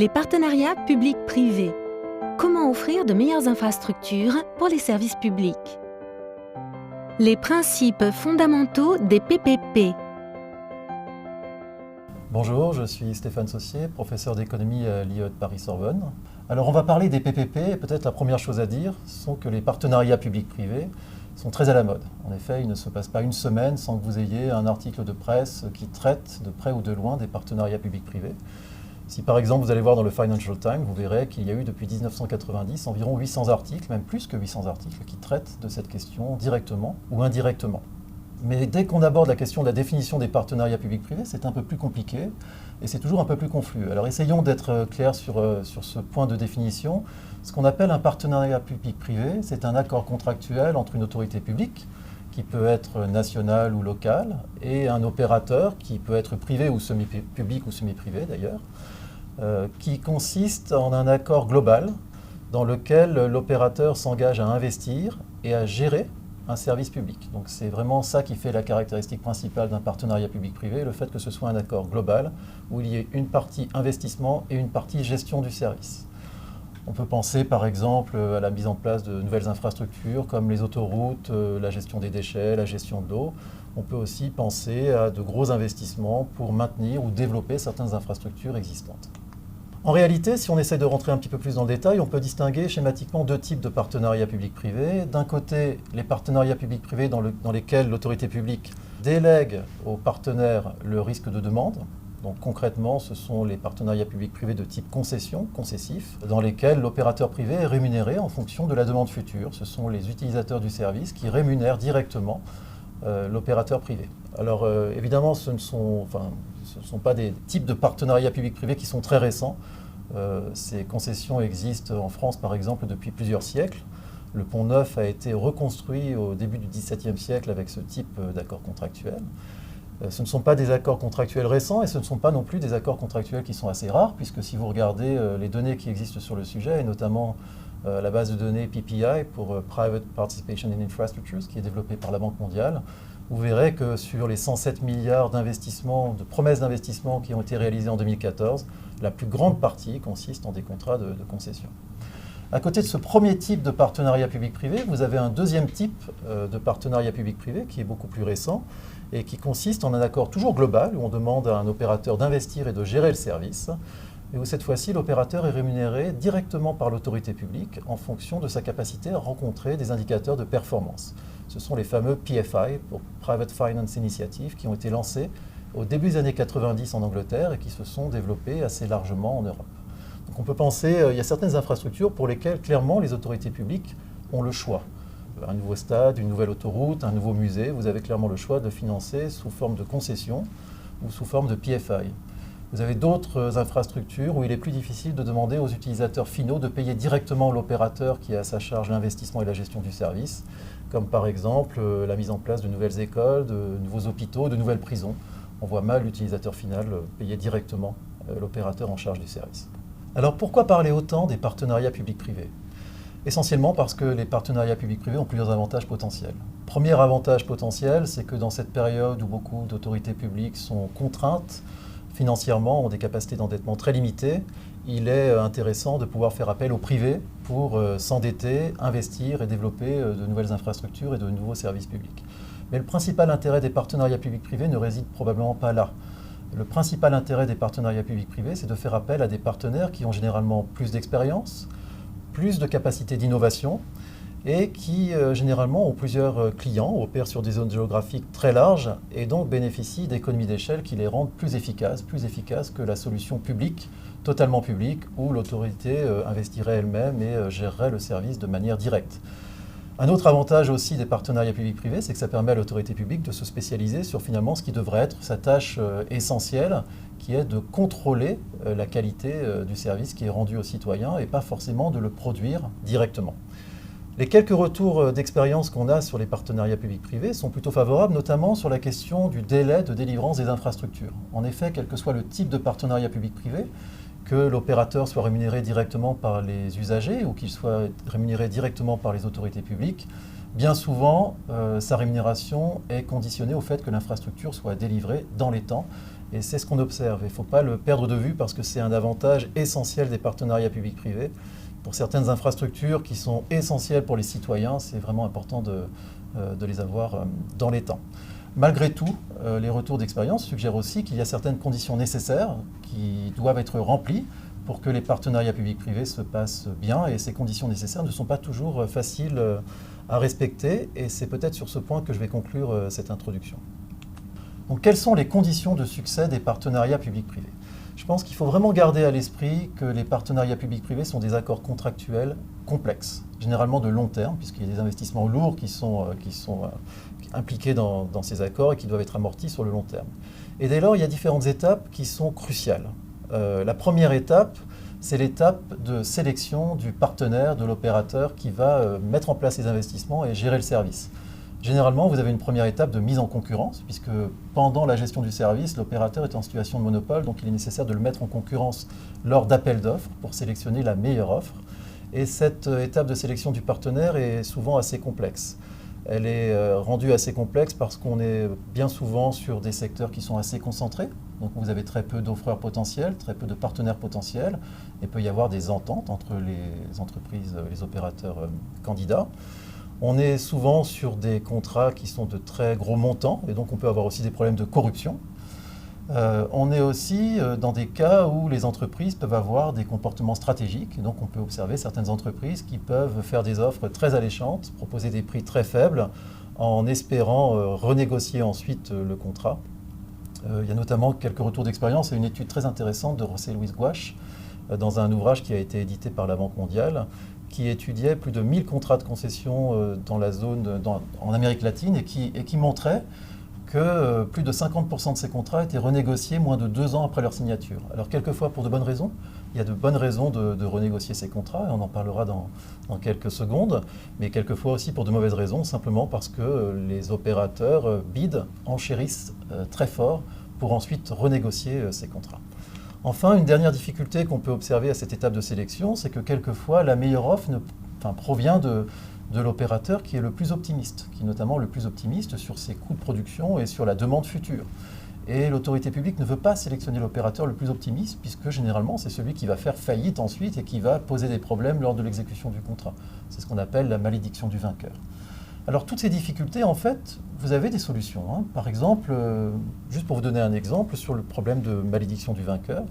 Les partenariats publics-privés. Comment offrir de meilleures infrastructures pour les services publics? Les principes fondamentaux des PPP. Bonjour, je suis Stéphane Saussier, professeur d'économie à l'IE de Paris-Sorbonne. Alors on va parler des PPP et peut-être la première chose à dire sont que les partenariats publics-privés sont très à la mode. En effet, il ne se passe pas une semaine sans que vous ayez un article de presse qui traite de près ou de loin des partenariats publics-privés. Si par exemple vous allez voir dans le Financial Times, vous verrez qu'il y a eu depuis 1990 environ 800 articles, même plus que 800 articles, qui traitent de cette question directement ou indirectement. Mais dès qu'on aborde la question de la définition des partenariats publics-privés, c'est un peu plus compliqué et c'est toujours un peu plus confus. Alors essayons d'être clairs sur ce point de définition. Ce qu'on appelle un partenariat public-privé, c'est un accord contractuel entre une autorité publique, qui peut être nationale ou locale, et un opérateur qui peut être privé ou semi-public ou semi-privé d'ailleurs, qui consiste en un accord global dans lequel l'opérateur s'engage à investir et à gérer un service public. Donc c'est vraiment ça qui fait la caractéristique principale d'un partenariat public-privé, le fait que ce soit un accord global où il y ait une partie investissement et une partie gestion du service. On peut penser par exemple à la mise en place de nouvelles infrastructures comme les autoroutes, la gestion des déchets, la gestion de l'eau. On peut aussi penser à de gros investissements pour maintenir ou développer certaines infrastructures existantes. En réalité, si on essaie de rentrer un petit peu plus dans le détail, on peut distinguer schématiquement deux types de partenariats publics-privés. D'un côté, les partenariats publics-privés dans lesquels l'autorité publique délègue aux partenaires le risque de demande. Donc concrètement, ce sont les partenariats publics-privés de type concession, concessif, dans lesquels l'opérateur privé est rémunéré en fonction de la demande future. Ce sont les utilisateurs du service qui rémunèrent directement l'opérateur privé. Alors évidemment, ce ne sont pas des types de partenariats publics-privés qui sont très récents. Ces concessions existent en France, par exemple, depuis plusieurs siècles. Le Pont Neuf a été reconstruit au début du XVIIe siècle avec ce type d'accord contractuel. Ce ne sont pas des accords contractuels récents et ce ne sont pas non plus des accords contractuels qui sont assez rares, puisque si vous regardez les données qui existent sur le sujet, et notamment la base de données PPI pour Private Participation in Infrastructures, qui est développée par la Banque mondiale, vous verrez que sur les 107 milliards d'investissements, de promesses d'investissement qui ont été réalisées en 2014, la plus grande partie consiste en des contrats de concession. À côté de ce premier type de partenariat public-privé, vous avez un deuxième type de partenariat public-privé qui est beaucoup plus récent et qui consiste en un accord toujours global où on demande à un opérateur d'investir et de gérer le service, et où cette fois-ci l'opérateur est rémunéré directement par l'autorité publique en fonction de sa capacité à rencontrer des indicateurs de performance. Ce sont les fameux PFI, pour Private Finance Initiative, qui ont été lancés au début des années 90 en Angleterre et qui se sont développés assez largement en Europe. Donc on peut penser, il y a certaines infrastructures pour lesquelles clairement les autorités publiques ont le choix. Un nouveau stade, une nouvelle autoroute, un nouveau musée, vous avez clairement le choix de financer sous forme de concession ou sous forme de PFI. Vous avez d'autres infrastructures où il est plus difficile de demander aux utilisateurs finaux de payer directement l'opérateur qui a à sa charge l'investissement et la gestion du service, comme par exemple la mise en place de nouvelles écoles, de nouveaux hôpitaux, de nouvelles prisons. On voit mal l'utilisateur final payer directement l'opérateur en charge du service. Alors pourquoi parler autant des partenariats publics-privés ? Essentiellement parce que les partenariats publics-privés ont plusieurs avantages potentiels. Premier avantage potentiel, c'est que dans cette période où beaucoup d'autorités publiques sont contraintes financièrement, ont des capacités d'endettement très limitées, il est intéressant de pouvoir faire appel au privé pour s'endetter, investir et développer de nouvelles infrastructures et de nouveaux services publics. Mais le principal intérêt des partenariats publics-privés ne réside probablement pas là. Le principal intérêt des partenariats publics-privés, c'est de faire appel à des partenaires qui ont généralement plus d'expérience, plus de capacités d'innovation et qui généralement ont plusieurs clients, opèrent sur des zones géographiques très larges et donc bénéficient d'économies d'échelle qui les rendent plus efficaces que la solution publique, totalement publique, où l'autorité investirait elle-même et gérerait le service de manière directe. Un autre avantage aussi des partenariats publics-privés, c'est que ça permet à l'autorité publique de se spécialiser sur finalement ce qui devrait être sa tâche essentielle, qui est de contrôler la qualité du service qui est rendu aux citoyens et pas forcément de le produire directement. Les quelques retours d'expérience qu'on a sur les partenariats publics-privés sont plutôt favorables, notamment sur la question du délai de délivrance des infrastructures. En effet, quel que soit le type de partenariat public-privé, que l'opérateur soit rémunéré directement par les usagers ou qu'il soit rémunéré directement par les autorités publiques, bien souvent, sa rémunération est conditionnée au fait que l'infrastructure soit délivrée dans les temps. Et c'est ce qu'on observe. Il ne faut pas le perdre de vue parce que c'est un avantage essentiel des partenariats publics-privés. Pour certaines infrastructures qui sont essentielles pour les citoyens, c'est vraiment important de les avoir dans les temps. Malgré tout, les retours d'expérience suggèrent aussi qu'il y a certaines conditions nécessaires qui doivent être remplies pour que les partenariats publics-privés se passent bien. Et ces conditions nécessaires ne sont pas toujours faciles à respecter. Et c'est peut-être sur ce point que je vais conclure cette introduction. Donc, quelles sont les conditions de succès des partenariats publics-privés ? Je pense qu'il faut vraiment garder à l'esprit que les partenariats publics-privés sont des accords contractuels complexes, généralement de long terme, puisqu'il y a des investissements lourds qui sont impliqués dans ces accords et qui doivent être amortis sur le long terme. Et dès lors, il y a différentes étapes qui sont cruciales. La première étape, c'est l'étape de sélection du partenaire, de l'opérateur qui va mettre en place les investissements et gérer le service. Généralement, vous avez une première étape de mise en concurrence, puisque pendant la gestion du service, l'opérateur est en situation de monopole, donc il est nécessaire de le mettre en concurrence lors d'appels d'offres pour sélectionner la meilleure offre. Et cette étape de sélection du partenaire est souvent assez complexe. Elle est rendue assez complexe parce qu'on est bien souvent sur des secteurs qui sont assez concentrés. Donc vous avez très peu d'offreurs potentiels, très peu de partenaires potentiels. Il peut y avoir des ententes entre les entreprises, les opérateurs candidats. On est souvent sur des contrats qui sont de très gros montants et donc on peut avoir aussi des problèmes de corruption. On est aussi dans des cas où les entreprises peuvent avoir des comportements stratégiques. Et donc on peut observer certaines entreprises qui peuvent faire des offres très alléchantes, proposer des prix très faibles en espérant renégocier ensuite le contrat. Il y a notamment quelques retours d'expérience et une étude très intéressante de José Luis Guasch dans un ouvrage qui a été édité par la Banque mondiale, qui étudiait plus de 1000 contrats de concession dans la zone, en Amérique latine et qui montrait que plus de 50% de ces contrats étaient renégociés moins de 2 ans après leur signature. Alors quelquefois pour de bonnes raisons, il y a de bonnes raisons de renégocier ces contrats, et on en parlera dans quelques secondes, mais quelquefois aussi pour de mauvaises raisons, simplement parce que les opérateurs bident, enchérissent très fort pour ensuite renégocier ces contrats. Enfin, une dernière difficulté qu'on peut observer à cette étape de sélection, c'est que quelquefois la meilleure offre provient de l'opérateur qui est le plus optimiste, qui est notamment le plus optimiste sur ses coûts de production et sur la demande future. Et l'autorité publique ne veut pas sélectionner l'opérateur le plus optimiste, puisque généralement c'est celui qui va faire faillite ensuite et qui va poser des problèmes lors de l'exécution du contrat. C'est ce qu'on appelle la malédiction du vainqueur. Alors toutes ces difficultés, en fait, vous avez des solutions. Par exemple, juste pour vous donner un exemple, sur le problème de malédiction du vainqueur,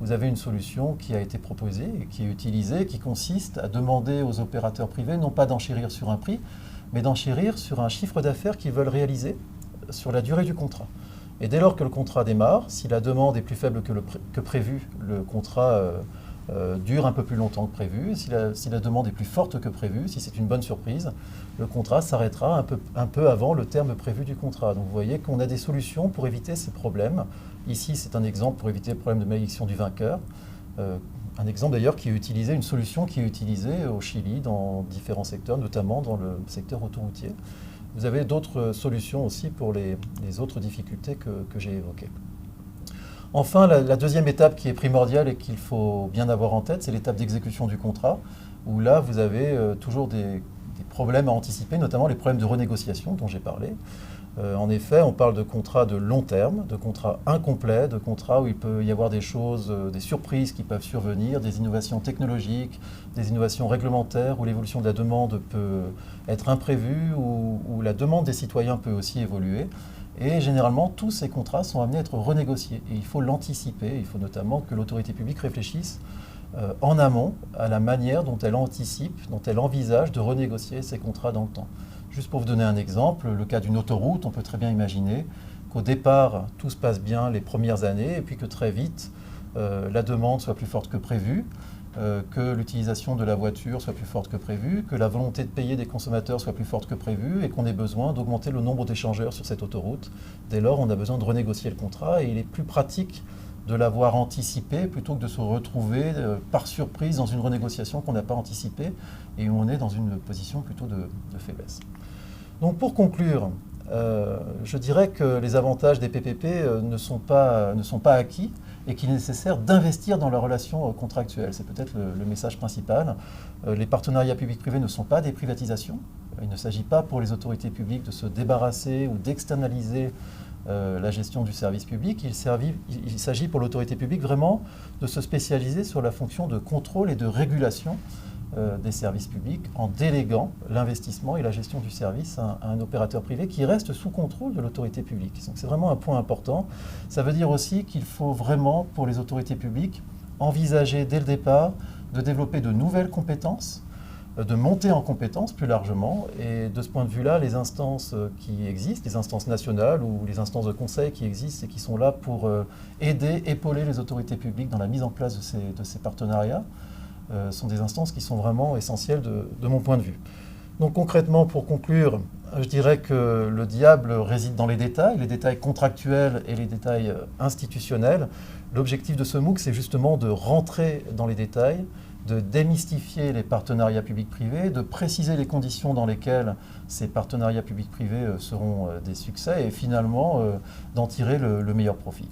vous avez une solution qui a été proposée et qui est utilisée, qui consiste à demander aux opérateurs privés non pas d'enchérir sur un prix, mais d'enchérir sur un chiffre d'affaires qu'ils veulent réaliser sur la durée du contrat. Et dès lors que le contrat démarre, si la demande est plus faible que prévu, le contrat dure un peu plus longtemps que prévu. Si la demande est plus forte que prévu, si c'est une bonne surprise, le contrat s'arrêtera un peu avant le terme prévu du contrat. Donc vous voyez qu'on a des solutions pour éviter ces problèmes. Ici, c'est un exemple pour éviter le problème de malédiction du vainqueur. Un exemple d'ailleurs qui est utilisé, une solution qui est utilisée au Chili dans différents secteurs, notamment dans le secteur autoroutier. Vous avez d'autres solutions aussi pour les autres difficultés que j'ai évoquées. Enfin, la deuxième étape qui est primordiale et qu'il faut bien avoir en tête, c'est l'étape d'exécution du contrat, où là, vous avez toujours des problèmes à anticiper, notamment les problèmes de renégociation dont j'ai parlé. En effet, on parle de contrats de long terme, de contrats incomplets, de contrats où il peut y avoir des choses, des surprises qui peuvent survenir, des innovations technologiques, des innovations réglementaires, où l'évolution de la demande peut être imprévue, où la demande des citoyens peut aussi évoluer. Et généralement, tous ces contrats sont amenés à être renégociés. Et il faut l'anticiper. Il faut notamment que l'autorité publique réfléchisse en amont à la manière dont elle anticipe, dont elle envisage de renégocier ces contrats dans le temps. Juste pour vous donner un exemple, le cas d'une autoroute, on peut très bien imaginer qu'au départ, tout se passe bien les premières années, et puis que très vite, la demande soit plus forte que prévu, que l'utilisation de la voiture soit plus forte que prévu, que la volonté de payer des consommateurs soit plus forte que prévu, et qu'on ait besoin d'augmenter le nombre d'échangeurs sur cette autoroute. Dès lors, on a besoin de renégocier le contrat, et il est plus pratique de l'avoir anticipé plutôt que de se retrouver par surprise dans une renégociation qu'on n'a pas anticipée et où on est dans une position plutôt de faiblesse. Donc pour conclure, Je dirais que les avantages des PPP ne sont pas acquis et qu'il est nécessaire d'investir dans leurs relations contractuelles. C'est peut-être le message principal. Les partenariats publics-privés ne sont pas des privatisations. Il ne s'agit pas pour les autorités publiques de se débarrasser ou d'externaliser la gestion du service public. Il s'agit pour l'autorité publique vraiment de se spécialiser sur la fonction de contrôle et de régulation des services publics en déléguant l'investissement et la gestion du service à un opérateur privé qui reste sous contrôle de l'autorité publique. Donc c'est vraiment un point important. Ça veut dire aussi qu'il faut vraiment, pour les autorités publiques, envisager dès le départ de développer de nouvelles compétences, de monter en compétences plus largement. Et de ce point de vue-là, les instances qui existent, les instances nationales ou les instances de conseil qui existent et qui sont là pour aider, épauler les autorités publiques dans la mise en place de ces partenariats, sont des instances qui sont vraiment essentielles de mon point de vue. Donc concrètement, pour conclure, je dirais que le diable réside dans les détails contractuels et les détails institutionnels. L'objectif de ce MOOC, c'est justement de rentrer dans les détails, de démystifier les partenariats publics-privés, de préciser les conditions dans lesquelles ces partenariats publics-privés seront des succès et finalement d'en tirer le meilleur profit.